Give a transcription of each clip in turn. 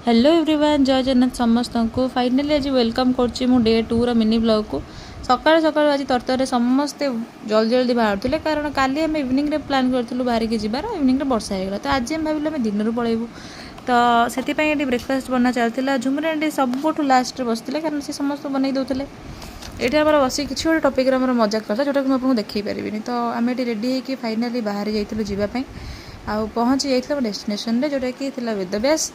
Hello everyone जय जगन्नाथ समस्त को फाइनाली आज वेलकम करछि मु डे 2 रो मिनी ब्लॉग को सकाळ सकाळ आज तरतरे समस्ते जल्दी जल्दी बाहर कारण काली आम इवनिंग रे प्लान करूँ बाहर की जीवार इवनिंग रे वर्षा हो गला तो आज हम भाविलु आम दिन पलैबू तो से ब्रेकफास्ट बना चलता झुमुर आंटी सबुठ लास्ट बसते कारण सी समस्त बनई दौले ये आम बस किसी गोटे टपिक मजाक करता जोटा कि मुझे देखी पारि तो आम ये रेडी होकर फाइनाली बाहर जाइलु जीवाई आ पहुँची जाइए डेस्टिनेशन जोटा कि वेदव्यास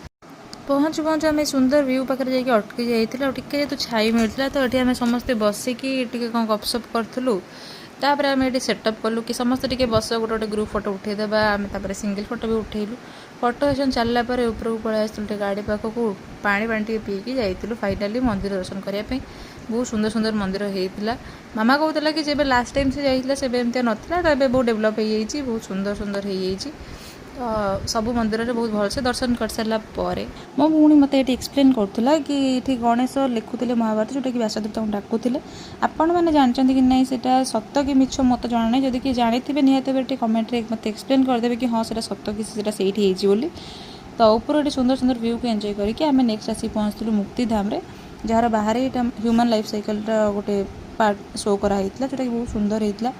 पहुँचु पहुँचु आम सुंदर व्यू पाखे जाकि अटकी जाइए टे जो छाई मिलता तो ये आम समस्ते बसिकी कौन गपसप करूँ तापर आम ये सेटअप कलु कि समस्ते टे बस गोटे गोटे ग्रुप फोटो उठेदेवा आम सिंगल फोटो भी उठेलु फोटो सेसन चलला ऊपर पलि आसलु गाड़ी पाखक पानी पानी पीकी जाइलु फाइनाली मंदिर दर्शन करने बहुत सुंदर सुंदर मंदिर होता मामा कहला कि जब लास्ट टाइम से जाइए से एमती नाला तो ये बहुत डेभलप हो बहुत सुंदर सुंदर हो तो सब मंदिर में बहुत भलसे दर्शन कर सारापर मो भूणी मत ये एक्सप्लेन करूला कि ये गणेश लिखुले महाभारत जोटा कि व्यासदेव डाकुले आपण मैंने जानते कि नहीं सेटा सत कि मिछ मत जाना नहीं जदि कि जानी निहत कमेंट मत एक्सप्लेन करदे कि हाँ से सत कि से बोली तो ऊपर ये सुंदर सुंदर व्यू को एंजॉय करके आम नेक्स्ट आसी पहुँचलु मुक्तिधाम रे जार बाहर ह्यूमन लाइफ साइकिल गोटे पार्ट शो कराई जोटा कि बहुत सुंदर होता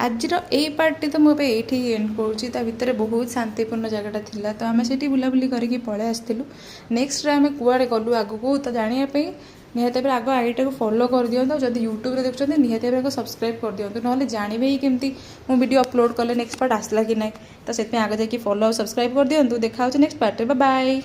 आज यही पार्टी तो मुझे ये एंड कर बहुत शांतिपूर्ण जगटा थिला तो आम से बुलाबुली करके पलि आसलु नेक्स्ट आम कुआड़े गलु आगू तो जानापी निहत आग आईटा को फॉलो कर दिखाँ जब यूट्यूब देखते निहत आगे सब्सक्राइब कर दिखाँ ना जानवे ही केमती मो वीडियो अपलोड कले नेक्स्ट पार्ट आसला कि ना तो से आगे जाकि फॉलो सब्सक्राइब कर दिखाँ देखा नेक्स्ट पार्ट बाय बाय।